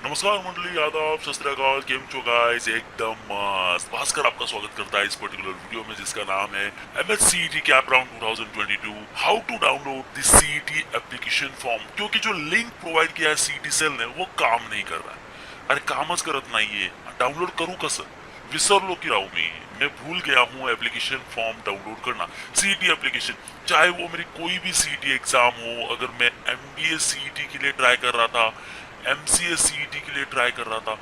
नमस्कार मंडली, आदाब, सत श्री अकाल, केम चो गाइस, एकदम मस्त। भास्कर आपका स्वागत करता है इस पर्टिकुलर वीडियो में जिसका नाम है MSCET cap round 2022 how to download the CET application form. क्योंकि जो लिंक प्रोवाइड किया है CET सेल ने वो काम नहीं कर रहा है। अरे कामच करत नाहीये, डाउनलोड करू कसं? विसरलो की राहू मैं भूल गया हूँ एप्लीकेशन फॉर्म डाउनलोड करना। CET एप्लीकेशन, चाहे वो मेरी कोई भी CET एग्जाम हो, अगर मैं MBA CET के लिए ट्राई कर रहा था, MCA CET के लिए ट्राय कर रहा था,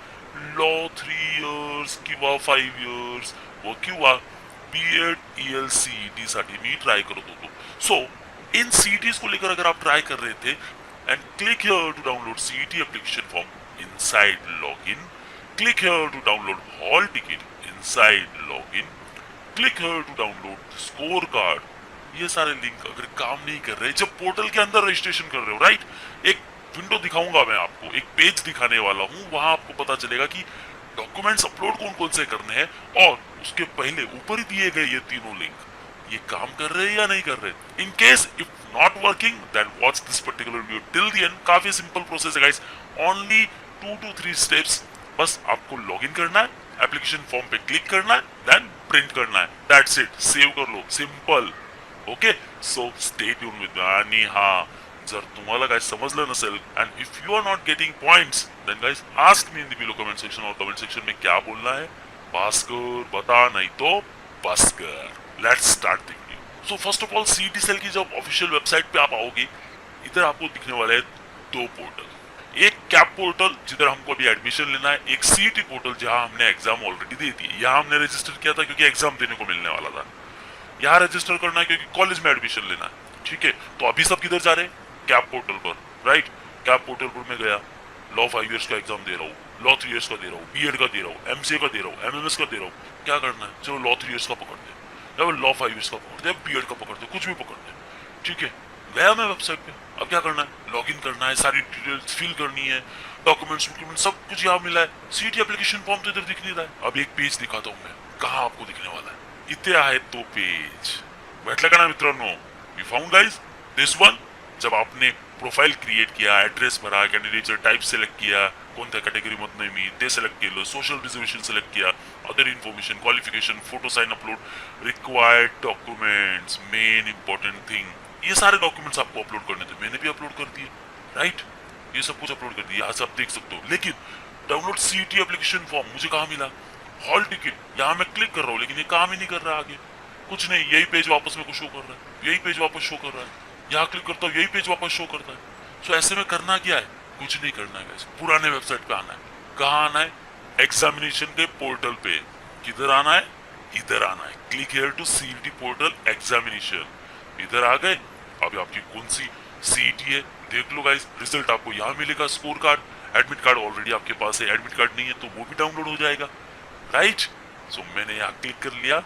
लॉ 3 इयर्स किंवा 5 इयर्स व किंवा B.Ed EL CET साठी मी ट्राय करत होतो। सो इन CETs को लेकर अगर आप ट्राय कर रहे थे and click here to download CET application form inside login, click here to download hall ticket inside login, click here to download score card, ये सारे लिंक अगर काम नहीं कर रहे जब पोर्टल के अंदर रजिस्ट्रेशन कर रहे हो, राइट, एक विंडो दिखाऊंगा मैं आपको, एक पेज दिखाने वाला हूँ, वहां आपको पता चलेगा कि डॉक्यूमेंट्स अपलोड कौन कौन से करने हैं और उसके पहले ऊपर ही दिए गए ये तीनों लिंक ये काम कर रहे हैं या नहीं कर रहे। In case if not working then watch this particular video till the end. काफी सिंपल प्रोसेस है गाइस, ओनली 2 to 3 स्टेप्स। बस आपको लॉगिन करना है, एप्लीकेशन फॉर्म पे क्लिक करना है, देन प्रिंट करना है, दैट्स इट, सेव कर लो, simple. Okay, so stay tune with me. आणि हाँ, जर तुम्हाला काय समजलं नसेल and if you are not getting points then guys ask me in the below comment section, और कमेंट सेक्शन में क्या बोलना है भास्कर बता, नहीं तो बस कर। Let's start the video. So first of all CET cell की जब ऑफिशियल वेबसाइट पे आप आओगे, इधर आपको दिखने वाले हैं 2 पोर्टल, एक कैप पोर्टल जिधर हमको अभी एडमिशन लेना है, एक CET पोर्टल जहां हमने एग्जाम ऑलरेडी दे दी। यहाँ हमने रजिस्टर किया था क्योंकि एग्जाम देने को मिलने वाला था, यहाँ रजिस्टर करना है क्योंकि कॉलेज में एडमिशन लेना है। ठीक है, तो अभी सब किधर जा रहे हैं? कैप पोर्टल पर, राइट। कैप पोर्टल पर मैं गया, लॉ 5 इयर्स का एग्जाम दे रहा हूँ, लॉ 3 इयर्स का दे रहा हूँ, B.Ed का दे रहा हूँ, MCA का दे रहा हूँ, MMS का दे रहा हूँ। क्या करना है? चलो लॉ 3 इयर्स का पकड़ते हैं, या लॉ 5 इयर्स का पकड़ते हैं, B.Ed का पकड़ते हैं, कुछ भी पकड़ते हैं। ठीक है, गया मैं वेबसाइट पे। अब क्या करना है? लॉग इन करना है, सारी डिटेल्स फिल करनी है, डॉक्यूमेंट्स वॉक्यूमेंट सब कुछ यहाँ मिला है। CET एप्लीकेशन फॉर्म तो इधर दिख नहीं रहा है। अब एक पेज दिखाता हूँ मैं, कहाँ आपको दिखने वाला है? इथे आहे तो पेज, भेटला का ना मित्रांनो? You found guys this one. जब आपने प्रोफाइल क्रिएट किया, एड्रेस भरा, कैंडिडेटचं टाइप सिलेक्ट किया, कोणत्या कॅटेगरी मधनं मी ते सिलेक्ट केलं, सोशल रिझर्वेशन सिलेक्ट किया, other information, qualification, photo sign upload, required documents, main important thing, ये सारे डॉक्यूमेंट्स आपको अपलोड करने थे। मैंने भी अपलोड कर दिए, राइट, ये सब कुछ अपलोड कर दिया, यहाँ से आप देख सकते हो। लेकिन डाउनलोड CET एप्लीकेशन फॉर्म मुझे कहाँ मिला? Hall ticket. यहाँ मैं क्लिक कर रहा हूँ लेकिन ये काम ही नहीं कर रहा, आगे कुछ नहीं, यही पेज वापस मेरे को शो कर रहा है, यही पेज वापस शो कर रहा है, यहाँ क्लिक करता हूँ यही पेज वापस शो करता है। सो ऐसे में करना क्या है? कुछ नहीं करना है, पुराने वेबसाइट पे आना है। कहाँ आना है? एग्जामिनेशन के पोर्टल पे। किधर आना है? इधर आना है, click here to CET portal examination. इधर आ गए, अभी आपकी कौन सी CET है देख लो गाइस, रिजल्ट आपको यहाँ मिलेगा, score card, admit card already आपके पास है, एडमिट कार्ड नहीं है तो वो भी डाउनलोड हो जाएगा, राइट। सो मैंने यहाँ क्लिक कर लिया,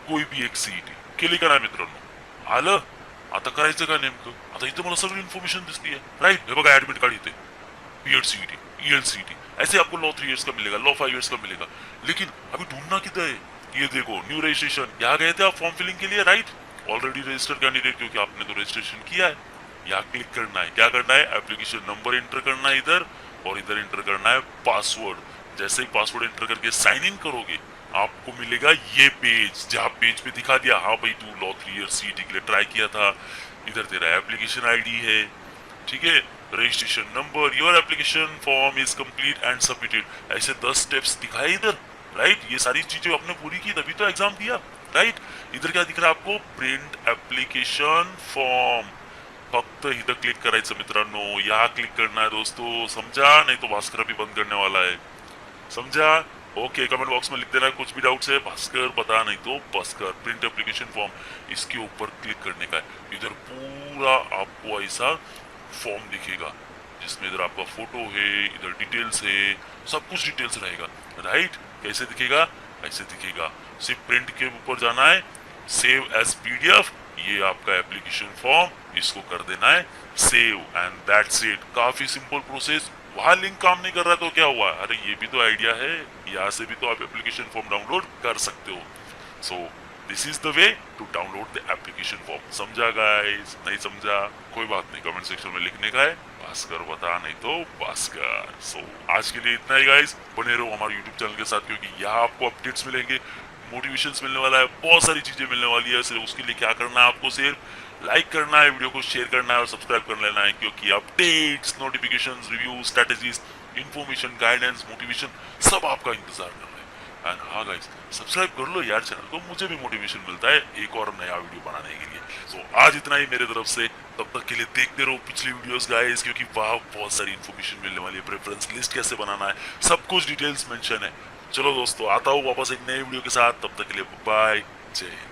कोई भी एक CET केली का नाही मित्रांनो, आलं। आता करायचं का नेमकं? आता इथे मला सगळी इन्फॉर्मेशन दिसती है, राइट। हे बघा एडमिट कार्ड इथे, B.Ed CET, EL CET, ऐसे आपको लॉ 3 इयर्स का मिलेगा, लॉ 5 इयर्स का मिलेगा। लेकिन अभी ढूंढना किधर है? ये देखो न्यू रजिस्ट्रेशन, यहाँ गए थे आप फॉर्म फिलिंग के लिए, राइट, ऑलरेडी रजिस्टर्ड कैंडिडेट क्योंकि आपने तो रजिस्ट्रेशन किया है। यहाँ क्लिक करना है, क्या करना है? एप्लीकेशन नंबर एंटर करना है इधर, और इधर एंटर करना है पासवर्ड। जैसे ही पासवर्ड एंटर करके साइन इन करोगे आपको मिलेगा ये पेज, जहाँ पेज पे दिखा दिया हाँ भाई तू लॉ 3 इयर्स CET के लिए ट्राई किया था, इधर तेरा एप्लीकेशन ID है, ठीक है, registration number, your application form is complete and submitted. ऐसे 10 स्टेप्स दिखाए इधर, राइट। ये सारी चीजें आपने पूरी की तभी तो एग्जाम दिया, राइट। इधर क्या दिख रहा है आपको? Print application form. फक्त इधर क्लिक करायचं मित्रांनो, यहाँ क्लिक करना है दोस्तों, समझा? नहीं तो भास्कर भी बंद करने वाला है, समझा? ओके, कमेंट बॉक्स में लिख देना कुछ भी डाउट्स है, भास्कर बता, नहीं तो बस कर। प्रिंट एप्लीकेशन फॉर्म, इसके ऊपर क्लिक करने का है। इधर पूरा आपको ऐसा फॉर्म दिखेगा जिसमें इधर आपका फोटो है, इधर डिटेल्स है, सब कुछ डिटेल्स रहेगा, राइट। कैसे दिखेगा? ऐसे दिखेगा। सिर्फ प्रिंट के ऊपर जाना है, सेव एज PDF, ये आपका एप्लीकेशन फॉर्म, इसको कर देना है सेव, एंड दैट्स इट। काफी सिंपल प्रोसेस। वहां लिंक काम नहीं कर रहा तो क्या हुआ? अरे ये भी तो आइडिया है, यहाँ से भी तो आप एप्लीकेशन फॉर्म डाउनलोड कर सकते हो। So this is the way to download the application form. समझा गाइस? नहीं समझा कोई बात नहीं, कमेंट सेक्शन में लिखने का है, भास्कर बता नहीं तो भास्कर। सो आज के लिए इतना ही गाइस, बने रहो हमारे यूट्यूब चैनल के साथ क्योंकि यहाँ आपको अपडेट्स मिलेंगे, मोटिवेशंस मिलने वाला है, बहुत सारी चीजें मिलने वाली है। सिर्फ उसके लिए क्या करना है, आपको सिर्फ लाइक करना है, वीडियो को शेयर करना है और सब्सक्राइब कर लेना है क्योंकि updates, notifications, review, strategies, information, guidance, motivation सब आपका इंतजार कर रहा है। एंड हाँ गाइस, सब्सक्राइब कर लो यार चैनल को, मुझे भी मोटिवेशन मिलता है एक और नया वीडियो बनाने के लिए। सो आज इतना ही मेरे तरफ से, तब तक के लिए देखते रहो पिछली वीडियोस गाइस क्योंकि वहाँ बहुत सारी इन्फॉर्मेशन मिलने वाली है। प्रेफरेंस लिस्ट कैसे बनाना है, सब कुछ डिटेल्स मेंशन है। चलो दोस्तों, आता हूँ वापस एक नए वीडियो के साथ, तब तक के लिए बाय, जय हिंद।